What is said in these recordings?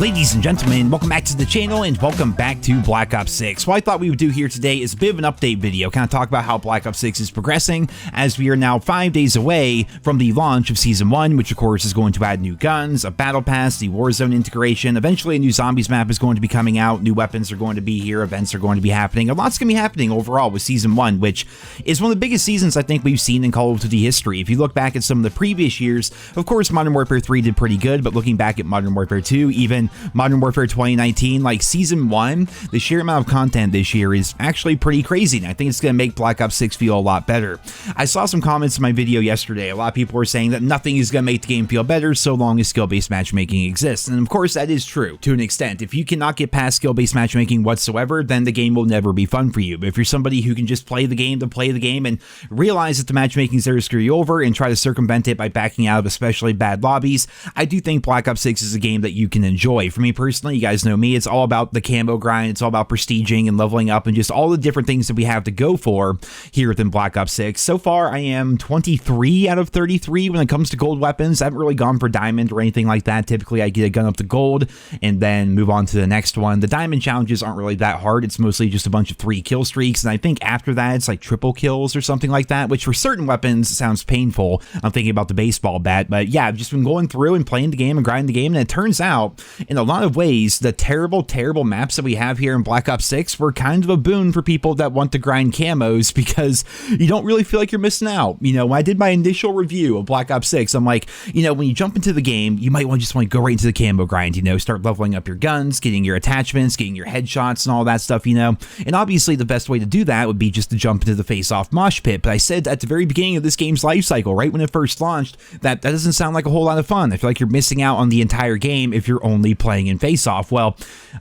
Ladies and gentlemen, welcome back to the channel and welcome back to Black Ops 6. What I thought we would do here today is a bit of an update video, kind of talk about how Black Ops 6 is progressing as we are now 5 days away from the launch of Season 1, which of course is going to add new guns, a battle pass, the Warzone integration, eventually a new zombies map is going to be coming out, new weapons are going to be here, events are going to be happening, a lot's going to be happening overall with Season 1, which is one of the biggest seasons I think we've seen in Call of Duty history. If you look back at some of the previous years, of course Modern Warfare 3 did pretty good, but looking back at Modern Warfare 2, even Modern Warfare 2019, like Season 1, the sheer amount of content this year is actually pretty crazy, and I think it's going to make Black Ops 6 feel a lot better. I saw some comments in my video yesterday. A lot of people were saying that nothing is going to make the game feel better so long as skill-based matchmaking exists, and of course that is true to an extent. If you cannot get past skill-based matchmaking whatsoever, then the game will never be fun for you. But if you're somebody who can just play the game to play the game and realize that the matchmaking is there to screw you over and try to circumvent it by backing out of especially bad lobbies, I do think Black Ops 6 is a game that you can enjoy. For me personally, you guys know me, it's all about the camo grind, it's all about prestiging and leveling up and just all the different things that we have to go for here within Black Ops 6. So far, I am 23 out of 33 when it comes to gold weapons. I haven't really gone for diamond or anything like that. Typically, I get a gun up to gold and then move on to the next one. The diamond challenges aren't really that hard. It's mostly just a bunch of 3 kill streaks, and I think after that, it's like triple kills or something like that, which for certain weapons sounds painful. I'm thinking about the baseball bat, but yeah, I've just been going through and playing the game and grinding the game, and it turns out, in a lot of ways, the terrible maps that we have here in Black Ops 6 were kind of a boon for people that want to grind camos because you don't really feel like you're missing out. You know, when I did my initial review of Black Ops 6, I'm like, you know, when you jump into the game, you might just want to go right into the camo grind, you know, start leveling up your guns, getting your attachments, getting your headshots and all that stuff, you know, and obviously the best way to do that would be just to jump into the face-off mosh pit, but I said at the very beginning of this game's life cycle, right when it first launched, that doesn't sound like a whole lot of fun. I feel like you're missing out on the entire game if you're only playing in face-off. Well,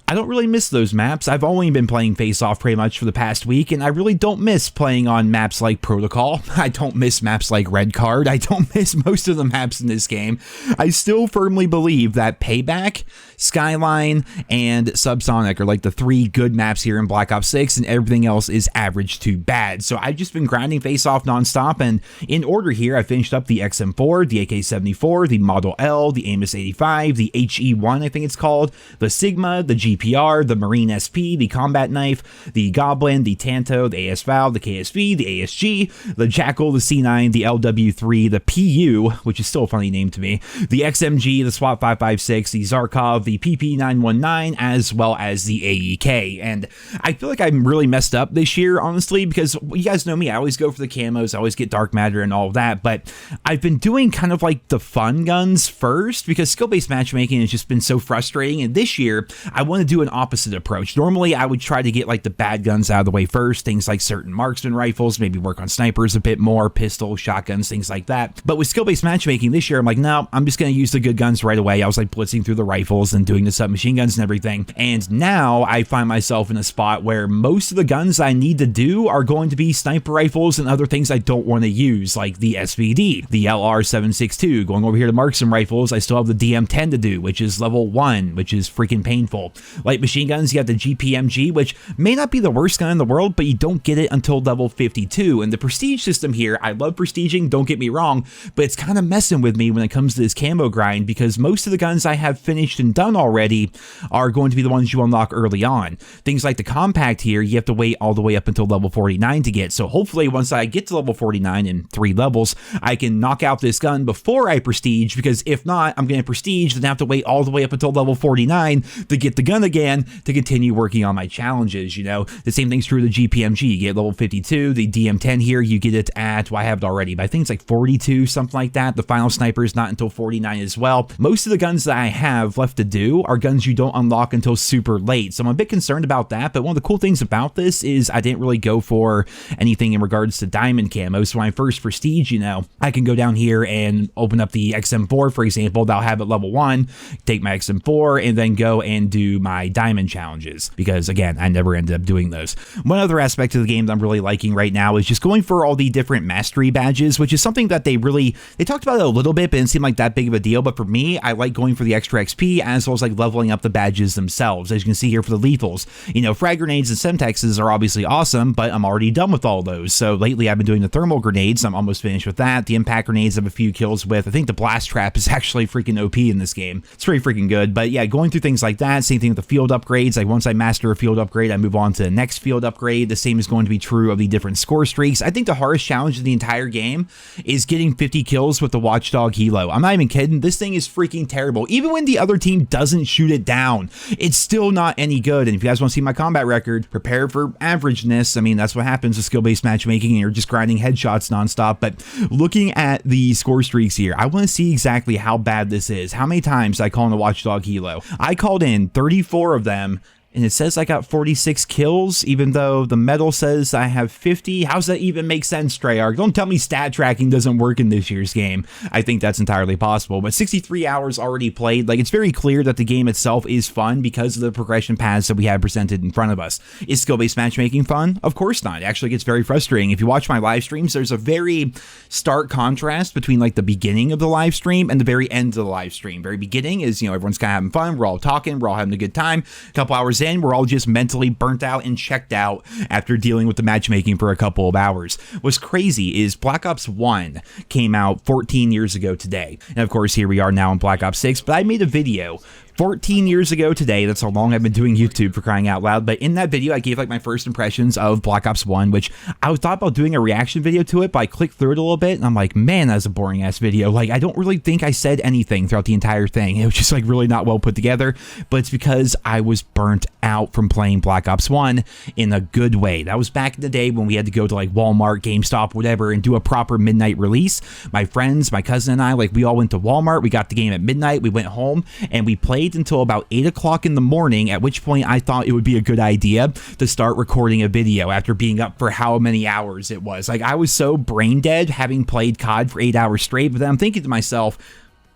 I don't really miss those maps. I've only been playing face-off pretty much for the past week, and I really don't miss playing on maps like Protocol. I don't miss maps like Red Card. I don't miss most of the maps in this game. I still firmly believe that Payback, Skyline, and Subsonic are like the 3 good maps here in Black Ops 6, and everything else is average to bad. So I've just been grinding face-off nonstop, and in order here, I finished up the XM4, the AK-74, the Model L, the Amos-85, the HE-1, I think it's called, the Sigma, the GPR, the Marine SP, the Combat Knife, the Goblin, the Tanto, the AS-Val, the KSV, the ASG, the Jackal, the C9, the LW3, the PU, which is still a funny name to me, the XMG, the SWAT 556, the Zarkov, the PP919, as well as the AEK. And I feel like I'm really messed up this year, honestly, because you guys know me, I always go for the camos, I always get Dark Matter and all of that, but I've been doing kind of like the fun guns first because skill-based matchmaking has just been so frustrating, and this year I want to do an opposite approach. Normally I would try to get like the bad guns out of the way first, things like certain marksman rifles, maybe work on snipers a bit more, pistols, shotguns, things like that. But with skill-based matchmaking this year, I'm like, no, I'm just going to use the good guns right away. I was like blitzing through the rifles and doing the submachine guns and everything, and now I find myself in a spot where most of the guns I need to do are going to be sniper rifles and other things I don't want to use, like the SVD, the LR762. Going over here to marksman rifles, I still have the DM10 to do, which is level 1, which is freaking painful. Light machine guns, you have the GPMG, which may not be the worst gun in the world, but you don't get it until level 52. And the prestige system here, I love prestiging, don't get me wrong, but it's kind of messing with me when it comes to this camo grind because most of the guns I have finished and done already are going to be the ones you unlock early on. Things like the compact here, you have to wait all the way up until level 49 to get. So hopefully once I get to level 49 in 3 levels, I can knock out this gun before I prestige, because if not, I'm going to prestige and have to wait all the way up until level 49 to get the gun again to continue working on my challenges, you know. The same thing's true of the GPMG. You get level 52, the DM10 here, you get it at, well, I have it already, but I think it's like 42, something like that. The final sniper is not until 49 as well. Most of the guns that I have left to do are guns you don't unlock until super late, so I'm a bit concerned about that. But one of the cool things about this is I didn't really go for anything in regards to diamond camo, so when I first prestige, you know, I can go down here and open up the XM4, for example, that'll have it level 1, take my XM4, and then go and do my diamond challenges, because again, I never ended up doing those. One other aspect of the game that I'm really liking right now is just going for all the different mastery badges, which is something that they talked about it a little bit, but it didn't seem like that big of a deal. But for me, I like going for the extra XP as well as like leveling up the badges themselves. As you can see here for the lethals, you know, frag grenades and semtexes are obviously awesome, but I'm already done with all those. So lately I've been doing the thermal grenades. I'm almost finished with that. The impact impact grenades I have a few kills with. I think the blast trap is actually freaking OP in this game. It's pretty freaking good. But yeah, going through things like that, same thing with the field upgrades. Like once I master a field upgrade, I move on to the next field upgrade. The same is going to be true of the different score streaks. I think the hardest challenge in the entire game is getting 50 kills with the Watchdog Helo. I'm not even kidding. This thing is freaking terrible. Even when the other team doesn't shoot it down, it's still not any good. And if you guys want to see my combat record, prepare for averageness. I mean, that's what happens with skill-based matchmaking and you're just grinding headshots nonstop. But looking at the score streaks here, I want to see exactly how bad this is. How many times did I call in the Watchdog Helo? I called in 34 of them, and it says I got 46 kills, even though the medal says I have 50. How's that even make sense, Treyarch? Don't tell me stat tracking doesn't work in this year's game. I think that's entirely possible, but 63 hours already played. Like, it's very clear that the game itself is fun because of the progression paths that we have presented in front of us. Is skill-based matchmaking fun? Of course not. It actually gets very frustrating. If you watch my live streams, there's a very stark contrast between like the beginning of the live stream and the very end of the live stream. Very beginning is, you know, everyone's kind of having fun. We're all talking. We're all having a good time. A couple hours in, we're all just mentally burnt out and checked out after dealing with the matchmaking for a couple of hours. What's crazy is Black Ops 1 came out 14 years ago today. And of course, here we are now in Black Ops 6, but I made a video 14 years ago today. That's how long I've been doing YouTube, for crying out loud. But in that video, I gave like my first impressions of Black Ops 1, which I thought about doing a reaction video to it, but I clicked through it a little bit and I'm like, man, that's a boring ass video. Like, I don't really think I said anything throughout the entire thing. It was just like really not well put together, but it's because I was burnt out from playing Black Ops 1 in a good way. That was back in the day when we had to go to like Walmart, GameStop, whatever, and do a proper midnight release. My friends, my cousin and I, like, we all went to Walmart. We got the game at midnight. We went home and we played until about 8 o'clock in the morning, at which point I thought it would be a good idea to start recording a video after being up for how many hours it was. Like, I was so brain dead having played COD for 8 hours straight, but then I'm thinking to myself,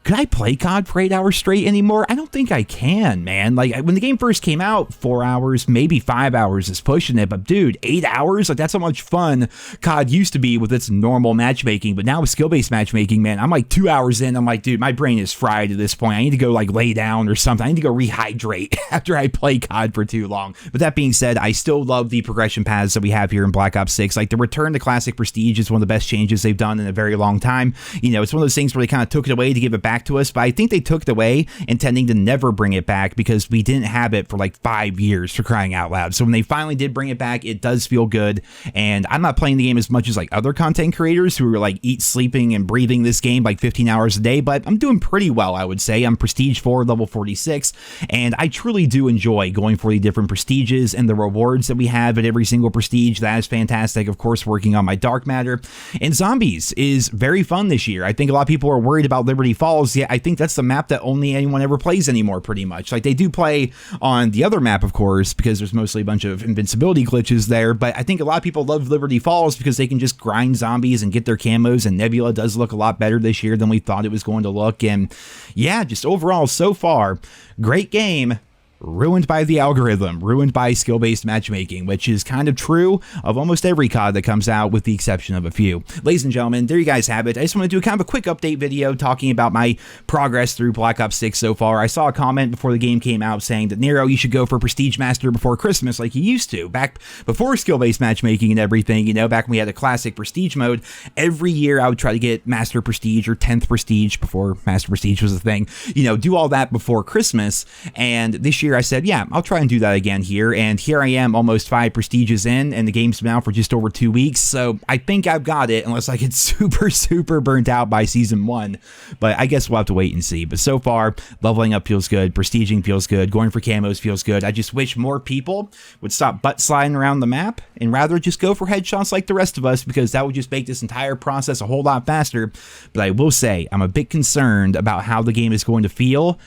could I play COD for 8 hours straight anymore? I don't think I can, man. Like, when the game first came out, 4 hours, maybe 5 hours is pushing it, but dude, 8 hours? Like, that's how much fun COD used to be with its normal matchmaking, but now with skill-based matchmaking, man, I'm like 2 hours in, I'm like, dude, my brain is fried at this point. I need to go, like, lay down or something. I need to go rehydrate after I play COD for too long. But that being said, I still love the progression paths that we have here in Black Ops 6. Like, the return to Classic Prestige is one of the best changes they've done in a very long time. You know, it's one of those things where they kind of took it away to give it back to us, but I think they took it away intending to never bring it back because we didn't have it for like 5 years, for crying out loud. So when they finally did bring it back, it does feel good. And I'm not playing the game as much as like other content creators who are like sleeping and breathing this game like 15 hours a day, but I'm doing pretty well, I would say. I'm Prestige 4, level 46, and I truly do enjoy going for the different prestiges and the rewards that we have at every single prestige. That is fantastic. Of course, working on my dark matter. And zombies is very fun this year. I think a lot of people are worried about Liberty Falls. Yeah, I think that's the map that only anyone ever plays anymore, pretty much. Like, they do play on the other map, of course, because there's mostly a bunch of invincibility glitches there, but I think a lot of people love Liberty Falls because they can just grind zombies and get their camos, and Nebula does look a lot better this year than we thought it was going to look. And yeah, just overall, so far, great game. Ruined by the algorithm, ruined by skill-based matchmaking, which is kind of true of almost every COD that comes out with the exception of a few. Ladies and gentlemen, there you guys have it. I just want to do kind of a quick update video talking about my progress through Black Ops 6 so far. I saw a comment before the game came out saying that, Nero, you should go for Prestige Master before Christmas like you used to. Back before skill-based matchmaking and everything, you know, back when we had a classic Prestige mode, every year I would try to get Master Prestige or 10th Prestige before Master Prestige was a thing. You know, do all that before Christmas, and this year I said, yeah, I'll try and do that again here, and here I am almost 5 prestiges in, and the game's been out for just over 2 weeks, so I think I've got it, unless I get super burnt out by Season 1, but I guess we'll have to wait and see. But so far, leveling up feels good, prestiging feels good, going for camos feels good. I just wish more people would stop butt sliding around the map, and rather just go for headshots like the rest of us, because that would just make this entire process a whole lot faster. But I will say, I'm a bit concerned about how the game is going to feel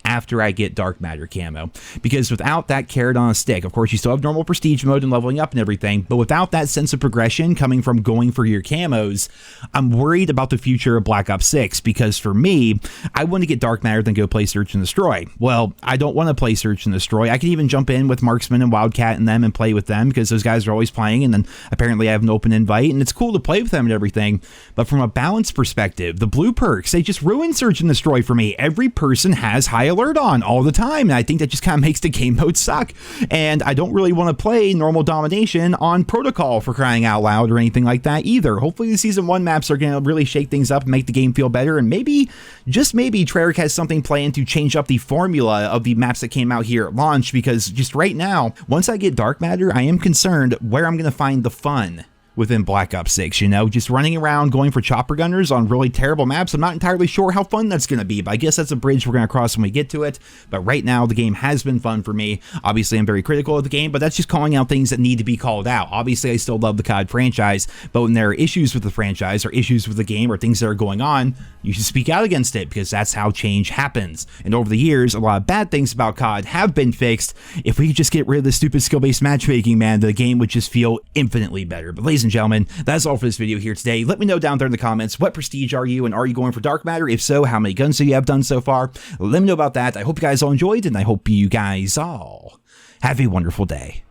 after I get Dark Matter camo, because without that carrot on a stick, of course you still have normal prestige mode and leveling up and everything, but without that sense of progression coming from going for your camos, I'm worried about the future of Black Ops 6, because for me, I want to get Dark Matter than go play Search and Destroy. Well, I don't want to play Search and Destroy. I can even jump in with Marksman and Wildcat and them and play with them, because those guys are always playing, and then apparently I have an open invite, and it's cool to play with them and everything, but from a balance perspective, the blue perks, they just ruin Search and Destroy for me. Every person has high alert on all the time, and I think that just kind of makes the game mode suck. And I don't really want to play normal domination on protocol, for crying out loud, or anything like that either. Hopefully the season 1 maps are going to really shake things up and make the game feel better, and maybe, just maybe, Treyarch has something planned to change up the formula of the maps that came out here at launch, because just right now, once I get dark matter, I am concerned where I'm going to find the fun within Black Ops 6, you know, just running around going for chopper gunners on really terrible maps. I'm not entirely sure how fun that's going to be, but I guess that's a bridge we're going to cross when we get to it. But right now, the game has been fun for me. Obviously, I'm very critical of the game, but that's just calling out things that need to be called out. Obviously, I still love the COD franchise, but when there are issues with the franchise or issues with the game or things that are going on, you should speak out against it, because that's how change happens. And over the years, a lot of bad things about COD have been fixed. If we could just get rid of the stupid skill-based matchmaking, man, the game would just feel infinitely better. But ladies and gentlemen, that's all for this video here today. Let me know down there in the comments, what prestige are you, and are you going for dark matter? If so, how many guns do you have done so far? Let me know about that. I hope you guys all enjoyed, and I hope you guys all have a wonderful day.